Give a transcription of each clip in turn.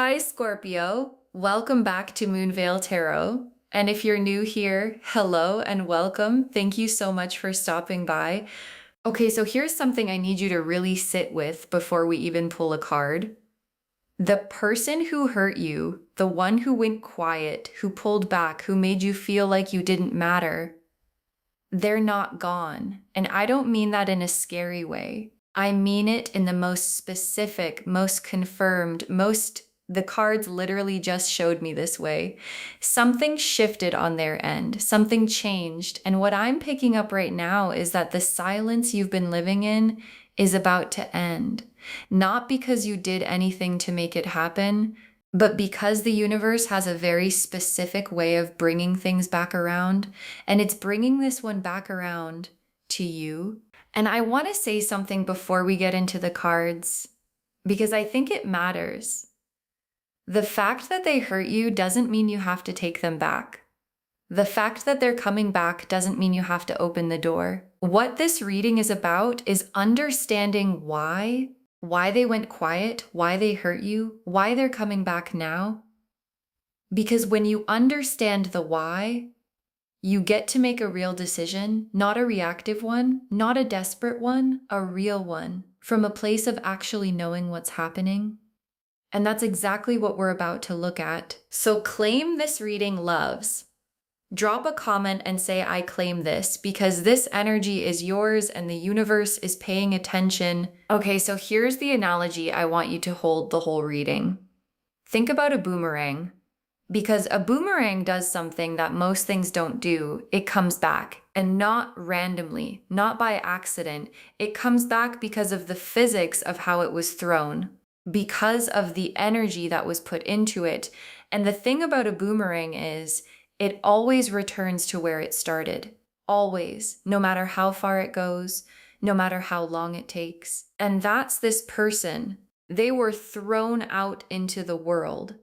Hi, Scorpio. Welcome back to Moonveil Tarot. And if you're new here, hello and welcome. Thank you so much for stopping by. Okay, so here's something I need you to really sit with before we even pull a card. The person who hurt you, the one who went quiet, who pulled back, who made you feel like you didn't matter, they're not gone. And I don't mean that in a scary way. I mean it in the most specific, most confirmed, the cards literally just showed me this way. Something shifted on their end, something changed. And what I'm picking up right now is that the silence you've been living in is about to end. Not because you did anything to make it happen, but because the universe has a very specific way of bringing things back around. And it's bringing this one back around to you. And I want to say something before we get into the cards, because I think it matters. The fact that they hurt you doesn't mean you have to take them back. The fact that they're coming back doesn't mean you have to open the door. What this reading is about is understanding why they went quiet, why they hurt you, why they're coming back now. Because when you understand the why, you get to make a real decision, not a reactive one, not a desperate one, a real one, from a place of actually knowing what's happening. And that's exactly what we're about to look at. So claim this reading loves. Drop a comment and say, I claim this, because this energy is yours and the universe is paying attention. Okay, so here's the analogy I want you to hold the whole reading. Think about a boomerang, because a boomerang does something that most things don't do. It comes back, and not randomly, not by accident. It comes back because of the physics of how it was thrown, because of the energy that was put into it. And the thing about a boomerang is it always returns to where it started. Always, no matter how far it goes, no matter how long it takes. And that's this person. They were thrown out into the world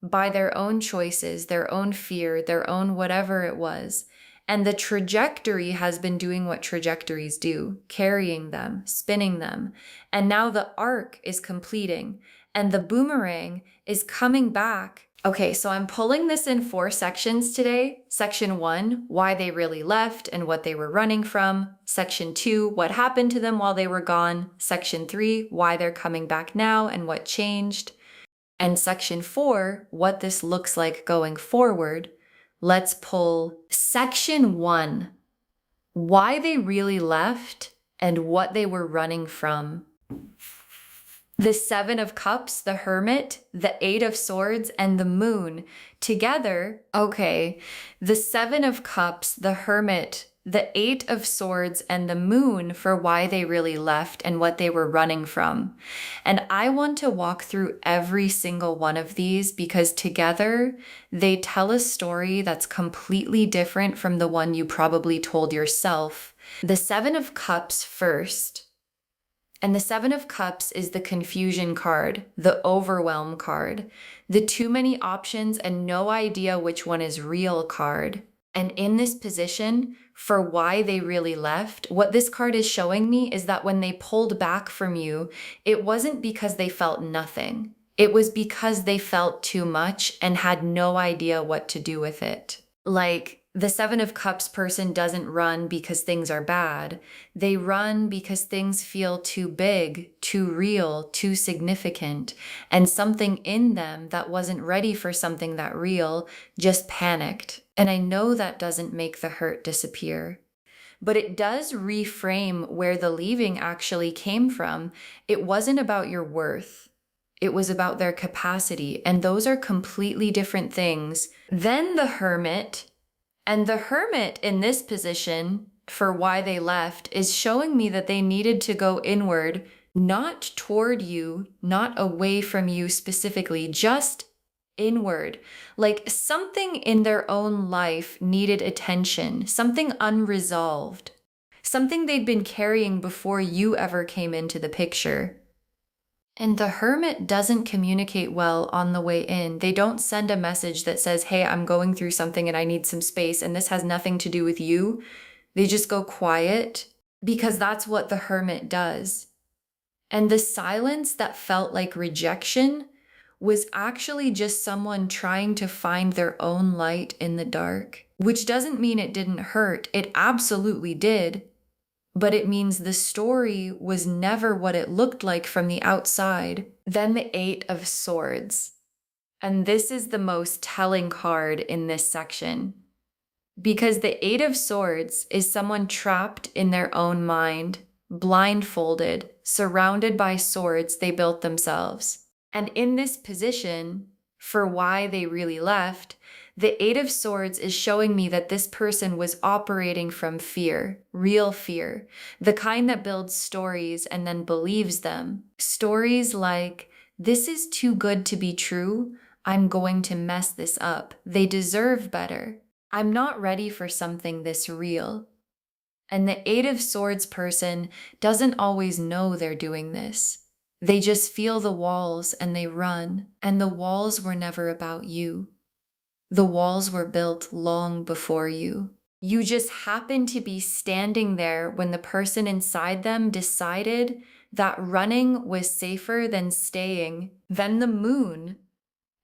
by their own choices, their own fear, their own whatever it was. And the trajectory has been doing what trajectories do, carrying them, spinning them. And now the arc is completing and the boomerang is coming back. Okay, so I'm pulling this in 4 sections today. Section 1, why they really left and what they were running from. Section 2, what happened to them while they were gone. Section 3, why they're coming back now and what changed. And section 4, what this looks like going forward. Let's pull section 1, why they really left and what they were running from. The 7 of Cups, the Hermit, the 8 of Swords, and the Moon together. Okay, the 7 of Cups, the Hermit, the 8 of Swords, and the Moon for why they really left and what they were running from. And I want to walk through every single one of these because together they tell a story that's completely different from the one you probably told yourself. The 7 of Cups first. And the 7 of Cups is the confusion card, the overwhelm card, the too many options and no idea which one is real card. And in this position, for why they really left, what this card is showing me is that when they pulled back from you, it wasn't because they felt nothing. It was because they felt too much and had no idea what to do with it. Like, the 7 of Cups person doesn't run because things are bad. They run because things feel too big, too real, too significant, and something in them that wasn't ready for something that real just panicked. And I know that doesn't make the hurt disappear, but it does reframe where the leaving actually came from. It wasn't about your worth. It was about their capacity, and those are completely different things. Then the Hermit. And the Hermit in this position, for why they left, is showing me that they needed to go inward, not toward you, not away from you specifically, just inward. Like something in their own life needed attention, something unresolved, something they'd been carrying before you ever came into the picture. And the Hermit doesn't communicate well on the way in. They don't send a message that says, hey, I'm going through something and I need some space and this has nothing to do with you. They just go quiet because that's what the Hermit does. And the silence that felt like rejection was actually just someone trying to find their own light in the dark, which doesn't mean it didn't hurt. It absolutely did. But it means the story was never what it looked like from the outside. Then the Eight of Swords. And this is the most telling card in this section. Because the Eight of Swords is someone trapped in their own mind, blindfolded, surrounded by swords they built themselves. And in this position, for why they really left, the Eight of Swords is showing me that this person was operating from fear, real fear, the kind that builds stories and then believes them. Stories like, this is too good to be true, I'm going to mess this up, they deserve better, I'm not ready for something this real. And the Eight of Swords person doesn't always know they're doing this. They just feel the walls and they run, and the walls were never about you. The walls were built long before you. You just happened to be standing there when the person inside them decided that running was safer than staying. Then the moon.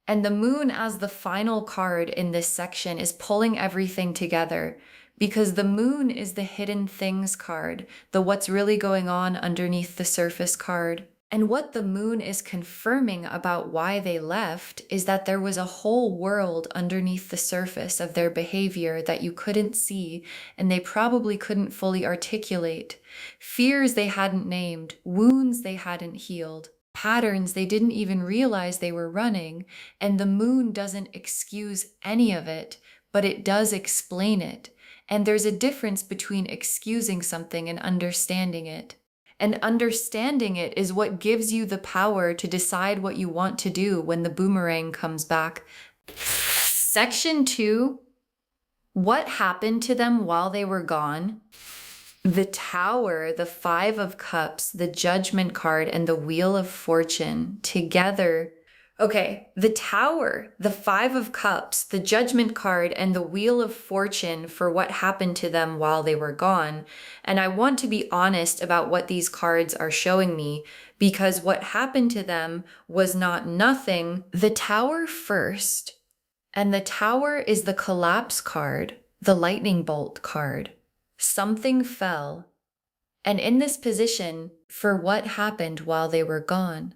And the moon, as the final card in this section, is pulling everything together because the moon is the hidden things card, the what's really going on underneath the surface card. And what the moon is confirming about why they left is that there was a whole world underneath the surface of their behavior that you couldn't see and they probably couldn't fully articulate. Fears they hadn't named, wounds they hadn't healed, patterns they didn't even realize they were running. And the moon doesn't excuse any of it, but it does explain it. And there's a difference between excusing something and understanding it. And understanding it is what gives you the power to decide what you want to do when the boomerang comes back. Section 2, what happened to them while they were gone? The Tower, the Five of Cups, the Judgment card, and the Wheel of Fortune together. Okay, the Tower, the Five of Cups, the Judgment card, and the Wheel of Fortune for what happened to them while they were gone. And I want to be honest about what these cards are showing me, because what happened to them was not nothing. The Tower first, and the Tower is the Collapse card, the Lightning Bolt card. Something fell. And in this position, for what happened while they were gone.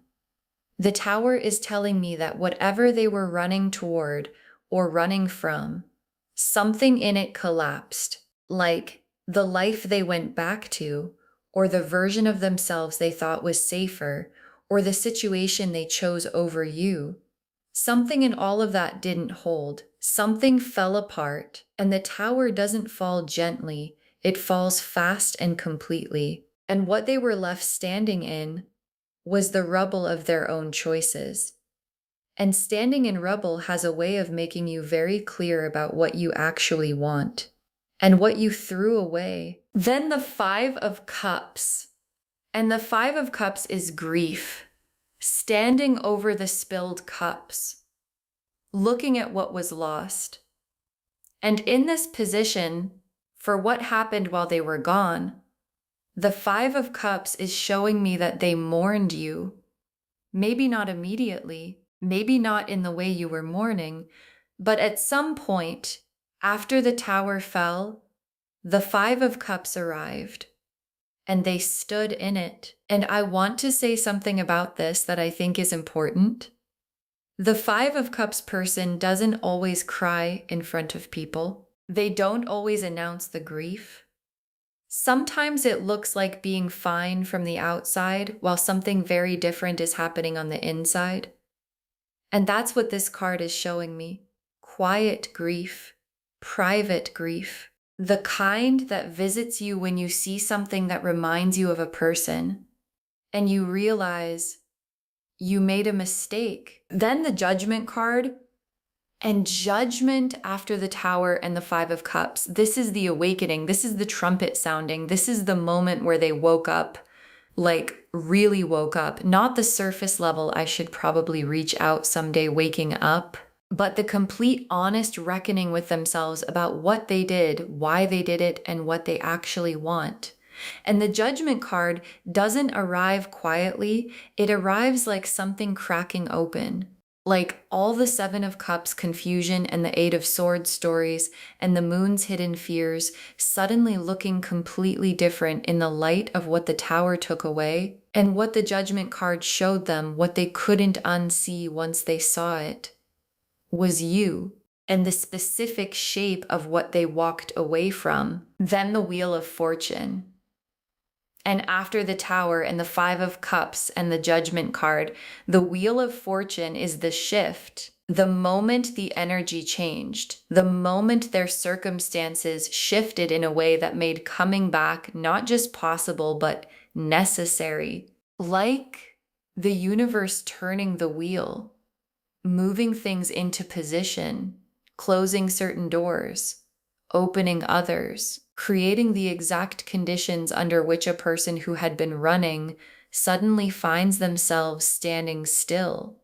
The Tower is telling me that whatever they were running toward or running from, something in it collapsed, like the life they went back to, or the version of themselves they thought was safer, or the situation they chose over you. Something in all of that didn't hold. Something fell apart, and the Tower doesn't fall gently, it falls fast and completely. And what they were left standing in was the rubble of their own choices. And standing in rubble has a way of making you very clear about what you actually want and what you threw away. Then the Five of Cups. And the Five of Cups is grief, standing over the spilled cups, looking at what was lost. And in this position, for what happened while they were gone, the Five of Cups is showing me that they mourned you. Maybe not immediately, maybe not in the way you were mourning, but at some point, after the Tower fell, the Five of Cups arrived, and they stood in it. And I want to say something about this that I think is important. The Five of Cups person doesn't always cry in front of people. They don't always announce the grief. Sometimes it looks like being fine from the outside while something very different is happening on the inside. And that's what this card is showing me. Quiet grief, private grief, the kind that visits you when you see something that reminds you of a person and you realize you made a mistake. Then the Judgment card. And Judgment after the Tower and the Five of Cups. This is the awakening. This is the trumpet sounding. This is the moment where they woke up, like really woke up. Not the surface level, I should probably reach out someday waking up, but the complete honest reckoning with themselves about what they did, why they did it, and what they actually want. And the Judgment card doesn't arrive quietly. It arrives like something cracking open. Like all the Seven of Cups confusion and the Eight of Swords stories and the Moon's hidden fears suddenly looking completely different in the light of what the Tower took away and what the Judgment card showed them, what they couldn't unsee once they saw it, was you and the specific shape of what they walked away from. Then the Wheel of Fortune. And after the Tower and the Five of Cups and the Judgment card, the Wheel of Fortune is the shift. The moment the energy changed, the moment their circumstances shifted in a way that made coming back not just possible, but necessary. Like the universe turning the wheel, moving things into position, closing certain doors, opening others, creating the exact conditions under which a person who had been running suddenly finds themselves standing still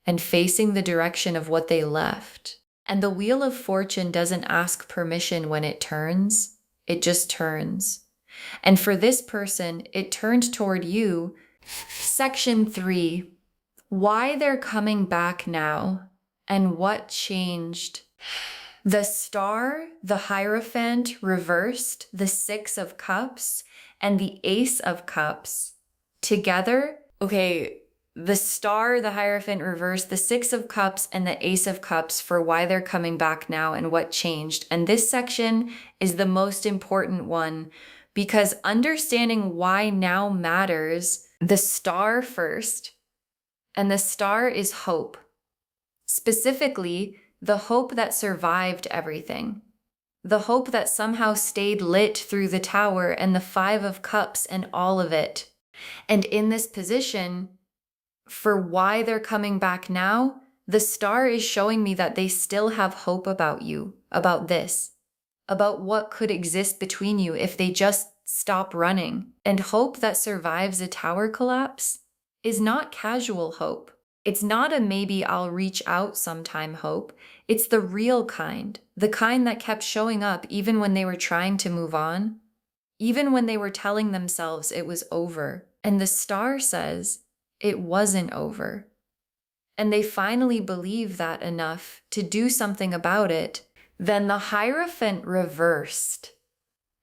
and facing the direction of what they left. And the Wheel of Fortune doesn't ask permission when it turns, it just turns. And for this person, it turned toward you. Section 3, why they're coming back now and what changed. The Star, the Hierophant reversed, the Six of Cups, and the Ace of Cups together. Okay, the Star, the Hierophant reversed, the Six of Cups, and the Ace of Cups for why they're coming back now and what changed. And this section is the most important one because understanding why now matters. The Star first, and the Star is hope. Specifically, the hope that survived everything. The hope that somehow stayed lit through the Tower and the Five of Cups and all of it. And in this position, for why they're coming back now, the Star is showing me that they still have hope about you, about this, about what could exist between you if they just stop running. And hope that survives a Tower collapse is not casual hope. It's not a maybe I'll reach out sometime hope. It's the real kind, the kind that kept showing up even when they were trying to move on, even when they were telling themselves it was over. And the Star says it wasn't over. And they finally believe that enough to do something about it. Then the Hierophant reversed.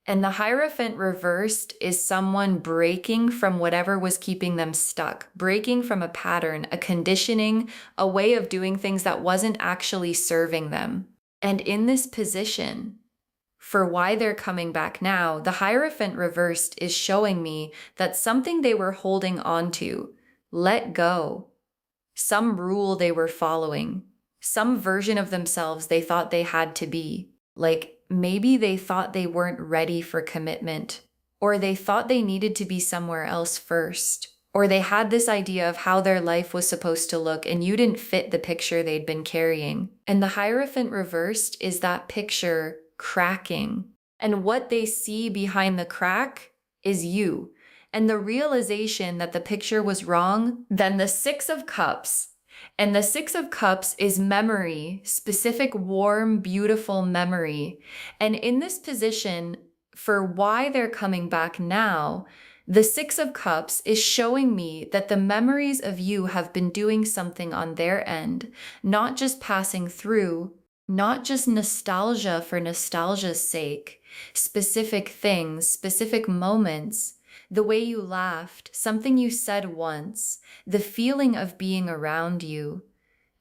And the Hierophant reversed is someone breaking from whatever was keeping them stuck, breaking from a pattern, a conditioning, a way of doing things that wasn't actually serving them. And in this position, for why they're coming back now, the Hierophant reversed is showing me that something they were holding on to, let go, some rule they were following, some version of themselves they thought they had to be, like maybe they thought they weren't ready for commitment, or they thought they needed to be somewhere else first, or they had this idea of how their life was supposed to look and you didn't fit the picture they'd been carrying. And the Hierophant reversed is that picture cracking. And what they see behind the crack is you. And the realization that the picture was wrong. Then the Six of Cups. And the Six of Cups is memory, specific, warm, beautiful memory. And in this position, for why they're coming back now, the Six of Cups is showing me that the memories of you have been doing something on their end, not just passing through, not just nostalgia for nostalgia's sake, specific things, specific moments, the way you laughed, something you said once, the feeling of being around you.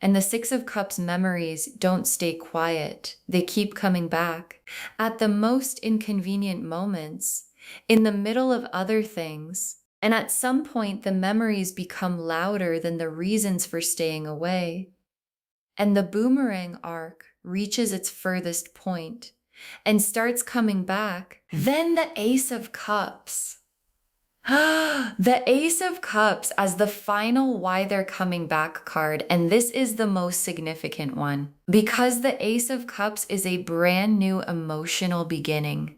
And the Six of Cups memories don't stay quiet. They keep coming back at the most inconvenient moments, in the middle of other things. And at some point, the memories become louder than the reasons for staying away. And the boomerang arc reaches its furthest point and starts coming back. Then the Ace of Cups. The Ace of Cups as the final why they're coming back card, and this is the most significant one because the Ace of Cups is a brand new emotional beginning.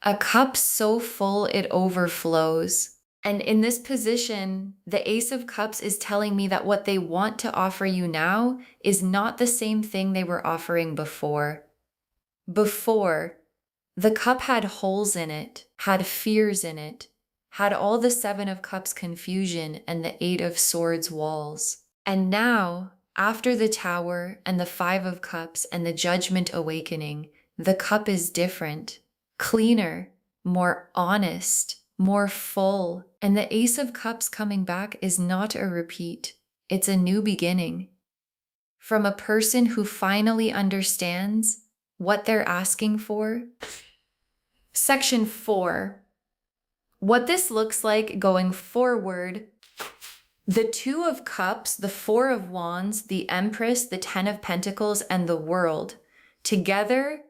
A cup so full it overflows. And in this position, the Ace of Cups is telling me that what they want to offer you now is not the same thing they were offering before. Before, the cup had holes in it, had fears in it, had all the Seven of Cups confusion and the Eight of Swords walls. And now, After the Tower and the Five of Cups and the Judgment Awakening, the cup is different, cleaner, more honest, more full. And the Ace of Cups coming back is not a repeat. It's a new beginning. From a person who finally understands what they're asking for. Section 4. What this looks like going forward. The Two of Cups, the Four of Wands, the Empress, the Ten of Pentacles, and the World. Together,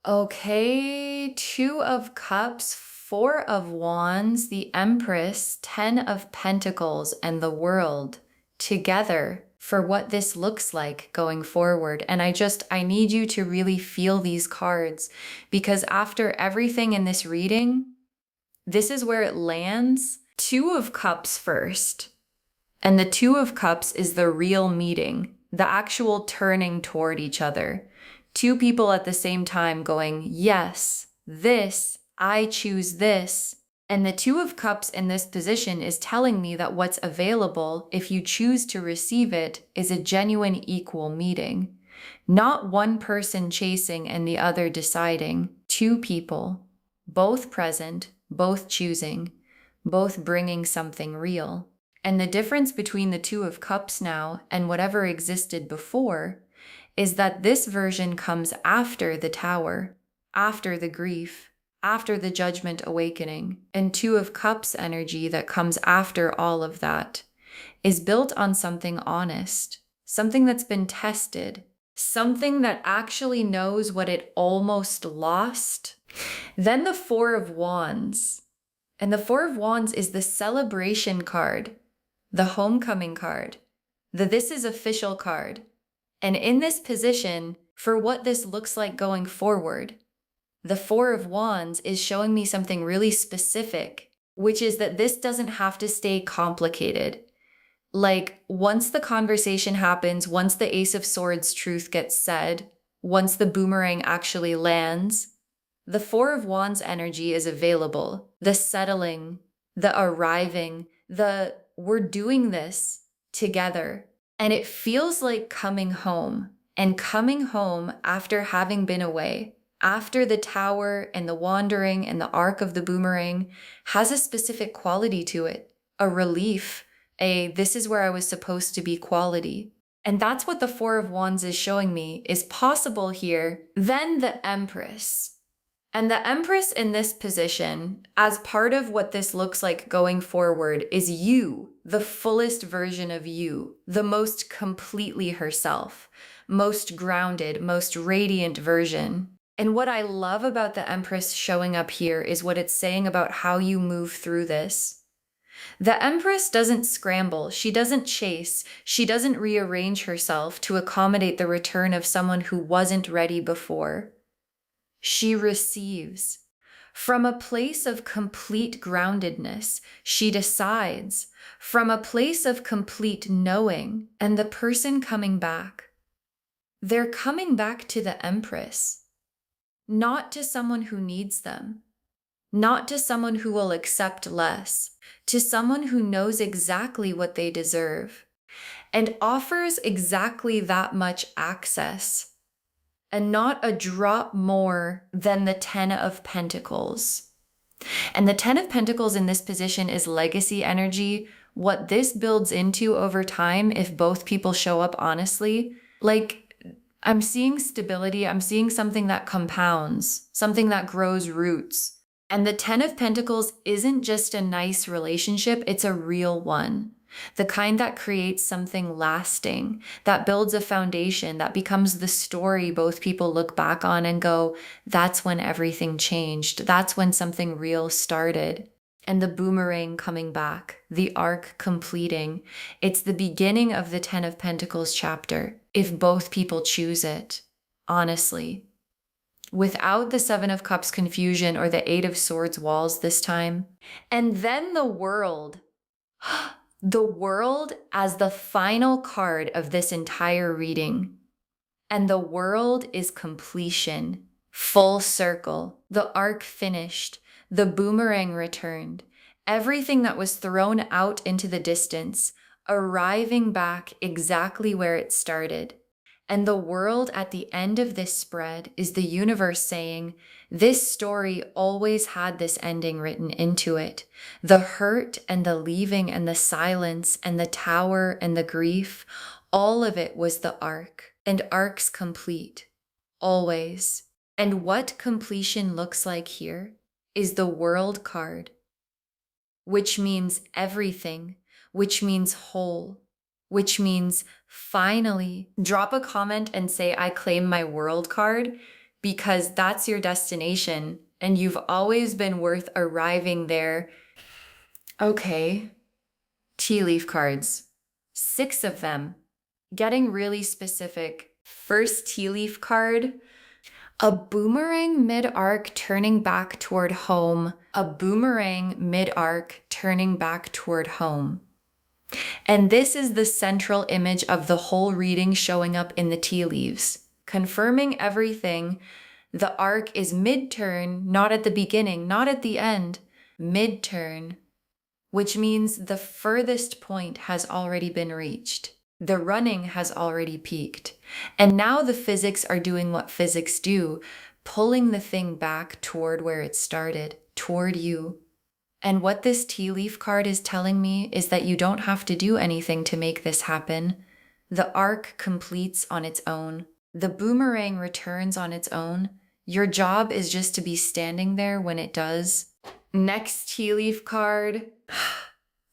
okay, Two of Cups, Four of Wands, the Empress, Ten of Pentacles, and the World. Together for what this looks like going forward. And I need you to really feel these cards, because after everything in this reading, this is where it lands. Two of Cups first. And the Two of Cups is the real meeting, the actual turning toward each other. Two people at the same time going, yes, this, I choose this. And the Two of Cups in this position is telling me that what's available, if you choose to receive it, is a genuine equal meeting. Not one person chasing and the other deciding. Two people, both present, both choosing, both bringing something real. And the difference between the Two of Cups now and whatever existed before is that this version comes after the Tower, after the grief, after the Judgment Awakening. And Two of Cups energy that comes after all of that is built on something honest, something that's been tested, something that actually knows what it almost lost. Then the Four of Wands. And the Four of Wands is the celebration card, the homecoming card, the this is official card. And in this position, for what this looks like going forward, the Four of Wands is showing me something really specific, which is that this doesn't have to stay complicated. Like, once the conversation happens, once the Ace of Swords truth gets said, once the boomerang actually lands, the Four of Wands energy is available. The settling, the arriving, the we're doing this together. And it feels like coming home, and coming home after having been away. After the Tower and the wandering and the arc of the boomerang has a specific quality to it, a relief, a this is where I was supposed to be quality. And that's what the Four of Wands is showing me is possible here. Then the Empress. And the Empress in this position, as part of what this looks like going forward, is you, the fullest version of you, the most completely herself, most grounded, most radiant version. And what I love about the Empress showing up here is what it's saying about how you move through this. The Empress doesn't scramble, she doesn't chase, she doesn't rearrange herself to accommodate the return of someone who wasn't ready before. She receives. From a place of complete groundedness, she decides. From a place of complete knowing, and the person coming back. They're coming back to the Empress. Not to someone who needs them. Not to someone who will accept less. To someone who knows exactly what they deserve. And offers exactly that much access. And not a drop more than the Ten of Pentacles. And the Ten of Pentacles in this position is legacy energy. What this builds into over time, if both people show up honestly, like I'm seeing stability, I'm seeing something that compounds, something that grows roots. And the Ten of Pentacles isn't just a nice relationship, it's a real one. The kind that creates something lasting, that builds a foundation, that becomes the story both people look back on and go, that's when everything changed. That's when something real started. And the boomerang coming back, the arc completing. It's the beginning of the Ten of Pentacles chapter, if both people choose it, honestly. Without the Seven of Cups confusion or the Eight of Swords walls this time. And then the World. The World as the final card of this entire reading. And the World is completion, full circle, the arc finished, the boomerang returned, everything that was thrown out into the distance, arriving back exactly where it started. And the world at the end of this spread is the universe saying, this story always had this ending written into it. The hurt and the leaving and the silence and the tower and the grief, all of it was the arc. And arcs complete. Always. And what completion looks like here is the world card, which means everything, which means whole, which means finally. Drop a comment and say, I claim my world card, because that's your destination and you've always been worth arriving there. Okay, tea leaf cards, 6 of them. Getting really specific. First tea leaf card, a boomerang mid-arc turning back toward home. A boomerang mid-arc turning back toward home. And this is the central image of the whole reading showing up in the tea leaves. Confirming everything, the arc is mid-turn, not at the beginning, not at the end, mid-turn, which means the furthest point has already been reached. The running has already peaked. And now the physics are doing what physics do, pulling the thing back toward where it started, toward you. And what this tea leaf card is telling me is that you don't have to do anything to make this happen. The arc completes on its own. The boomerang returns on its own. Your job is just to be standing there when it does. Next tea leaf card.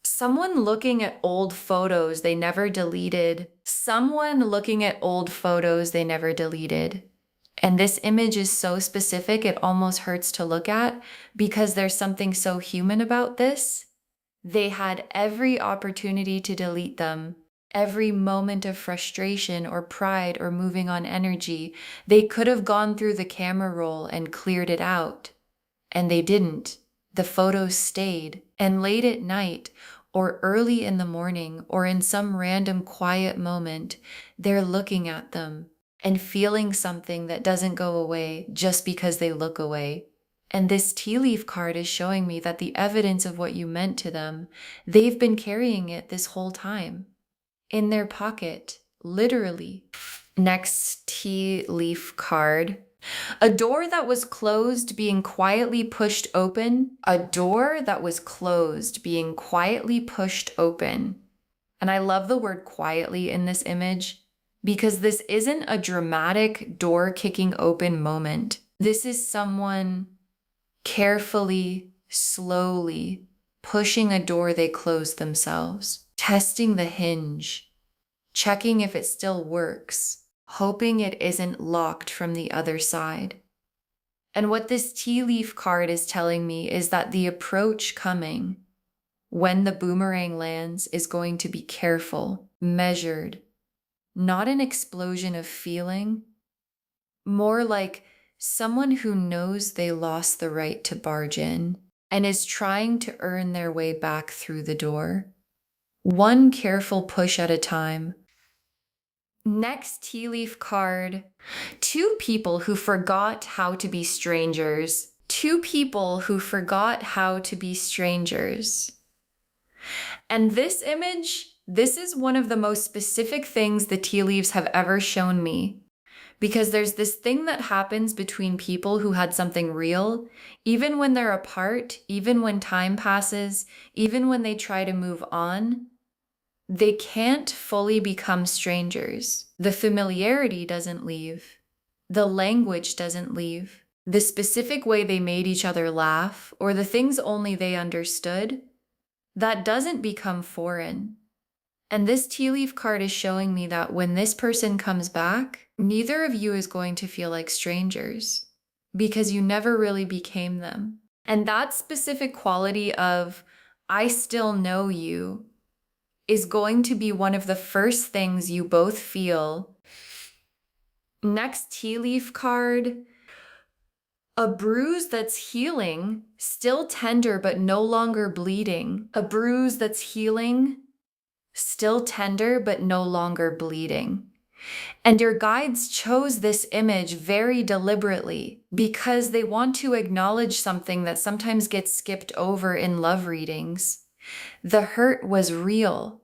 Someone looking at old photos they never deleted. Someone looking at old photos they never deleted. And this image is so specific, it almost hurts to look at because there's something so human about this. They had every opportunity to delete them. Every moment of frustration or pride or moving on energy, they could have gone through the camera roll and cleared it out. And they didn't. The photos stayed. And late at night, or early in the morning, or in some random quiet moment, they're looking at them and feeling something that doesn't go away just because they look away. And this tea leaf card is showing me that the evidence of what you meant to them, they've been carrying it this whole time. In their pocket, literally. Next tea leaf card. A door that was closed being quietly pushed open. A door that was closed being quietly pushed open. And I love the word quietly in this image because this isn't a dramatic door kicking open moment. This is someone carefully, slowly pushing a door they closed themselves, testing the hinge, checking if it still works, hoping it isn't locked from the other side. And what this tea leaf card is telling me is that the approach coming when the boomerang lands is going to be careful, measured, not an explosion of feeling, more like someone who knows they lost the right to barge in and is trying to earn their way back through the door. One careful push at a time. Next tea leaf card. 2 people who forgot how to be strangers. 2 people who forgot how to be strangers. And this image, this is one of the most specific things the tea leaves have ever shown me. Because there's this thing that happens between people who had something real, even when they're apart, even when time passes, even when they try to move on, they can't fully become strangers. The familiarity doesn't leave. The language doesn't leave. The specific way they made each other laugh, or the things only they understood, that doesn't become foreign. And this tea leaf card is showing me that when this person comes back, neither of you is going to feel like strangers because you never really became them. And that specific quality of, I still know you, is going to be one of the first things you both feel. Next tea leaf card. A bruise that's healing, still tender but no longer bleeding. A bruise that's healing, still tender but no longer bleeding. And your guides chose this image very deliberately because they want to acknowledge something that sometimes gets skipped over in love readings. The hurt was real.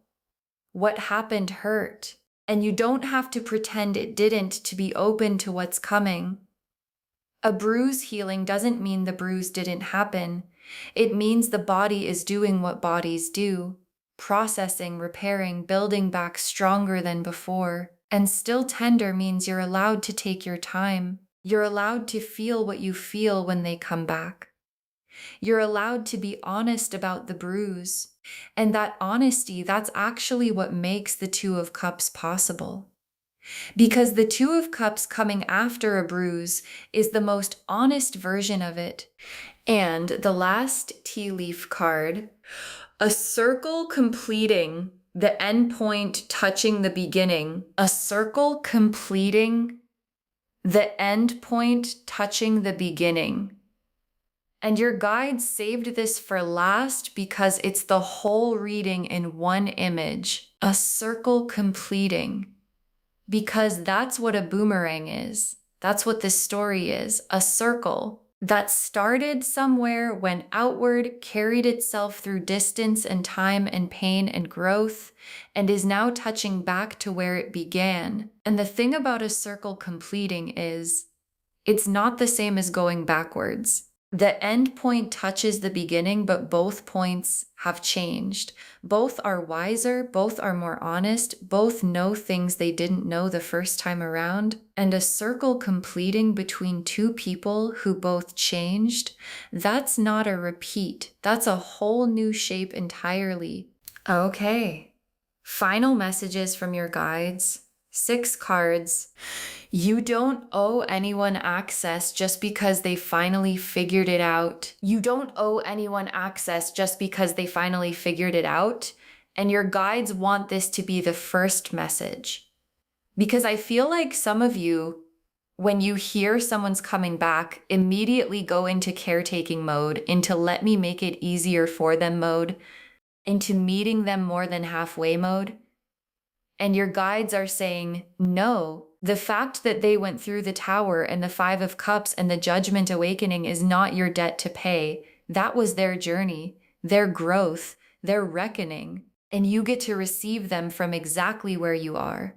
What happened hurt, and you don't have to pretend it didn't to be open to what's coming. A bruise healing doesn't mean the bruise didn't happen. It means the body is doing what bodies do, processing, repairing, building back stronger than before. And still tender means you're allowed to take your time. You're allowed to feel what you feel when they come back. You're allowed to be honest about the bruise. And that honesty, that's actually what makes the Two of Cups possible. Because the Two of Cups coming after a bruise is the most honest version of it. And the last tea leaf card, a circle completing the end point touching the beginning. A circle completing the end point touching the beginning. And your guide saved this for last because it's the whole reading in one image. A circle completing. Because that's what a boomerang is. That's what this story is. A circle that started somewhere, went outward, carried itself through distance and time and pain and growth, and is now touching back to where it began. And the thing about a circle completing is, it's not the same as going backwards. The end point touches the beginning, but both points have changed. Both are wiser, both are more honest, both know things they didn't know the first time around. And a circle completing between two people who both changed, that's not a repeat. That's a whole new shape entirely. Okay. Final messages from your guides. 6 cards. You don't owe anyone access just because they finally figured it out. You don't owe anyone access just because they finally figured it out. And your guides want this to be the first message. Because I feel like some of you, when you hear someone's coming back, immediately go into caretaking mode, into let me make it easier for them mode, into meeting them more than halfway mode. And your guides are saying, no, the fact that they went through the Tower and the 5 of Cups and the Judgment Awakening is not your debt to pay. That was their journey, their growth, their reckoning, and you get to receive them from exactly where you are.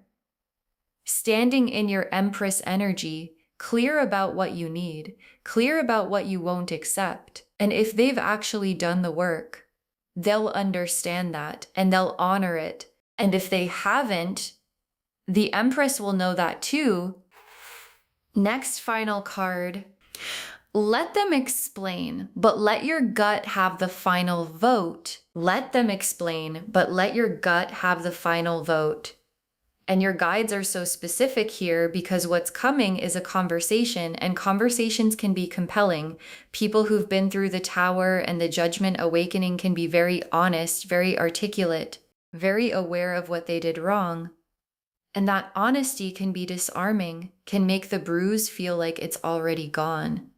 Standing in your Empress energy, clear about what you need, clear about what you won't accept. And if they've actually done the work, they'll understand that and they'll honor it. And if they haven't, the Empress will know that too. Next final card. Let them explain, but let your gut have the final vote. Let them explain, but let your gut have the final vote. And your guides are so specific here because what's coming is a conversation, and conversations can be compelling. People who've been through the Tower and the Judgment Awakening can be very honest, very articulate, very aware of what they did wrong. And that honesty can be disarming, can make the bruise feel like it's already gone.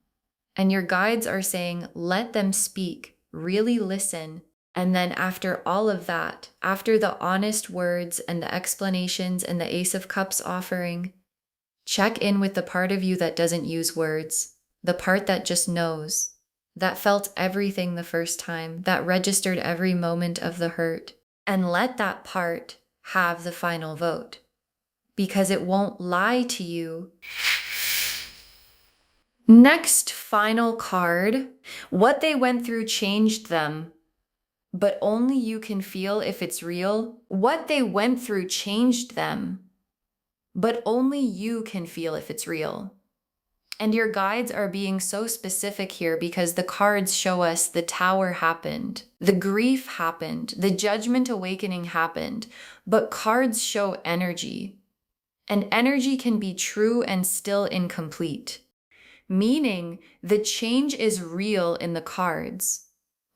And your guides are saying, let them speak, really listen. And then after all of that, after the honest words and the explanations and the Ace of Cups offering, check in with the part of you that doesn't use words, the part that just knows, that felt everything the first time, that registered every moment of the hurt. And let that part have the final vote, because it won't lie to you. Next final card. What they went through changed them, but only you can feel if it's real. What they went through changed them, but only you can feel if it's real. And your guides are being so specific here because the cards show us the Tower happened, the grief happened, the Judgment Awakening happened, but cards show energy. And energy can be true and still incomplete, meaning the change is real in the cards.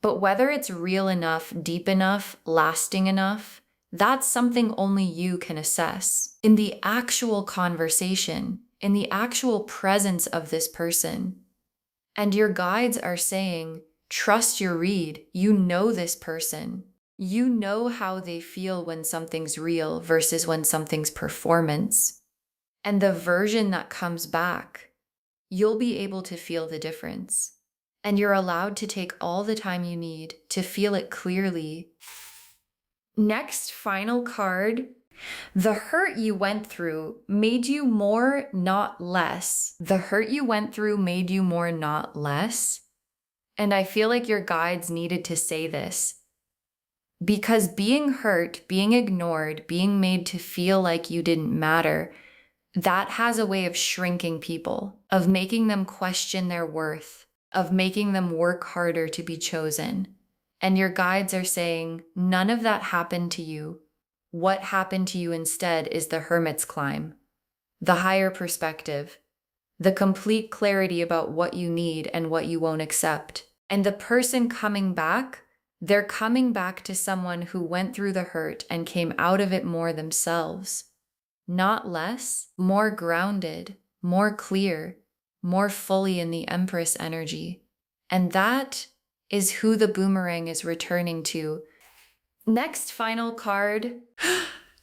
But whether it's real enough, deep enough, lasting enough, that's something only you can assess. In the actual conversation, in the actual presence of this person. And your guides are saying, trust your read. You know this person. You know how they feel when something's real versus when something's performance. And the version that comes back, you'll be able to feel the difference. And you're allowed to take all the time you need to feel it clearly. Next, final card. The hurt you went through made you more, not less. The hurt you went through made you more, not less. And I feel like your guides needed to say this because being hurt, being ignored, being made to feel like you didn't matter, that has a way of shrinking people, of making them question their worth, of making them work harder to be chosen. And your guides are saying, none of that happened to you. What happened to you instead is the hermit's climb, the higher perspective, the complete clarity about what you need and what you won't accept. And the person coming back, they're coming back to someone who went through the hurt and came out of it more themselves. Not less, more grounded, more clear, more fully in the Empress energy. And that is who the boomerang is returning to. Next, final card.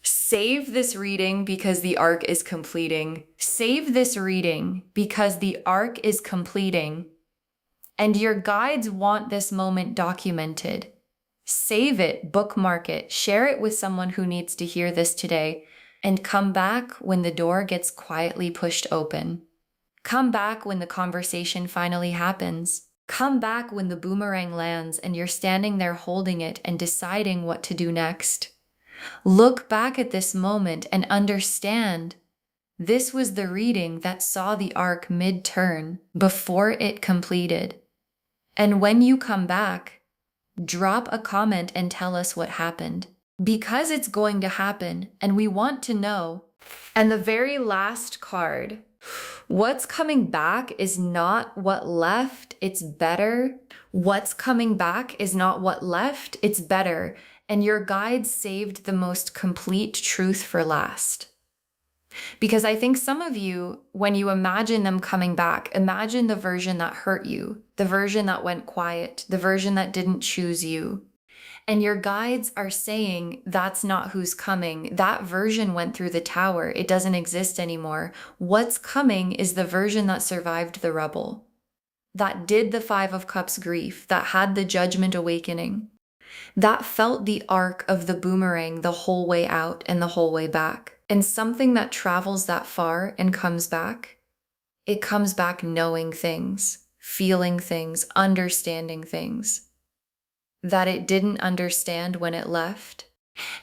Save this reading because the arc is completing. Save this reading because the arc is completing. And your guides want this moment documented. Save it, bookmark it, share it with someone who needs to hear this today, and come back when the door gets quietly pushed open. Come back when the conversation finally happens. Come back when the boomerang lands and you're standing there holding it and deciding what to do next. Look back at this moment and understand this was the reading that saw the arc mid-turn before it completed. And when you come back, drop a comment and tell us what happened. Because it's going to happen and we want to know. And the very last card, what's coming back is not what left, it's better. What's coming back is not what left, it's better. And your guides saved the most complete truth for last. Because I think some of you, when you imagine them coming back, imagine the version that hurt you, the version that went quiet, the version that didn't choose you. And your guides are saying that's not who's coming. That version went through the tower. It doesn't exist anymore. What's coming is the version that survived the rubble, that did the Five of Cups grief, that had the judgment awakening, that felt the arc of the boomerang the whole way out and the whole way back. And something that travels that far and comes back, it comes back knowing things, feeling things, understanding things that it didn't understand when it left.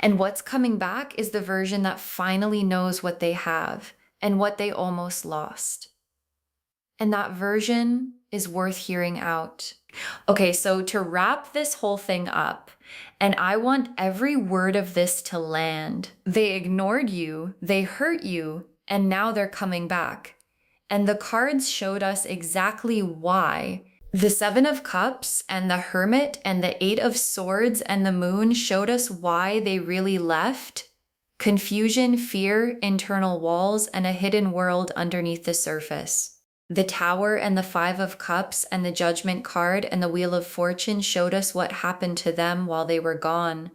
And what's coming back is the version that finally knows what they have and what they almost lost. And that version is worth hearing out. Okay, so to wrap this whole thing up, and I want every word of this to land. They ignored you, they hurt you, and now they're coming back. And the cards showed us exactly why. The Seven of Cups and the Hermit and the Eight of Swords and the Moon showed us why they really left. Confusion, fear, internal walls, and a hidden world underneath the surface. The Tower and the Five of Cups and the Judgment card and the Wheel of Fortune showed us what happened to them while they were gone.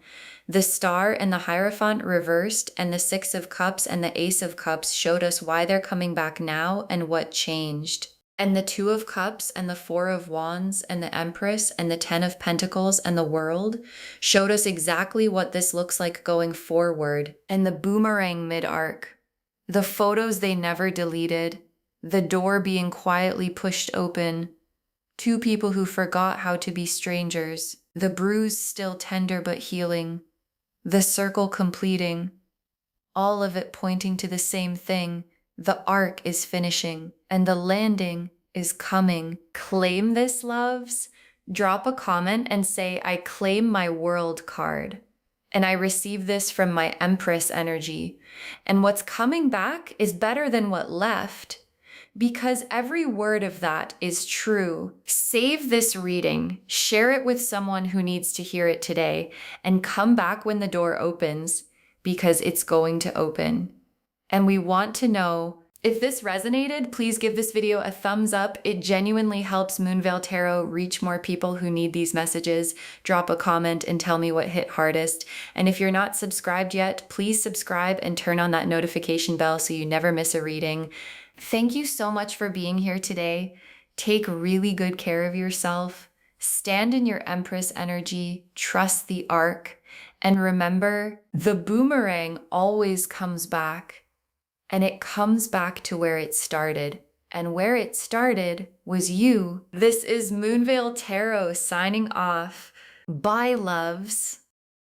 The Star and the Hierophant reversed and the Six of Cups and the Ace of Cups showed us why they're coming back now and what changed. And the Two of Cups and the Four of Wands and the Empress and the Ten of Pentacles and the World showed us exactly what this looks like going forward. And the boomerang mid-arc, the photos they never deleted, the door being quietly pushed open, two people who forgot how to be strangers, the bruise still tender but healing, the circle completing, all of it pointing to the same thing. The arc is finishing and the landing is coming. Claim this, loves. Drop a comment and say, I claim my world card. And I receive this from my Empress energy. And what's coming back is better than what left. Because every word of that is true. Save this reading, share it with someone who needs to hear it today, and come back when the door opens, because it's going to open. And we want to know, if this resonated, please give this video a thumbs up. It genuinely helps Moonveil Tarot reach more people who need these messages. Drop a comment and tell me what hit hardest. And if you're not subscribed yet, please subscribe and turn on that notification bell so you never miss a reading. Thank you so much for being here today. Take really good care of yourself. Stand in your Empress energy. Trust the arc. And remember, the boomerang always comes back, and it comes back to where it started. And where it started was you. This is Moonveil Tarot signing off. Bye, loves.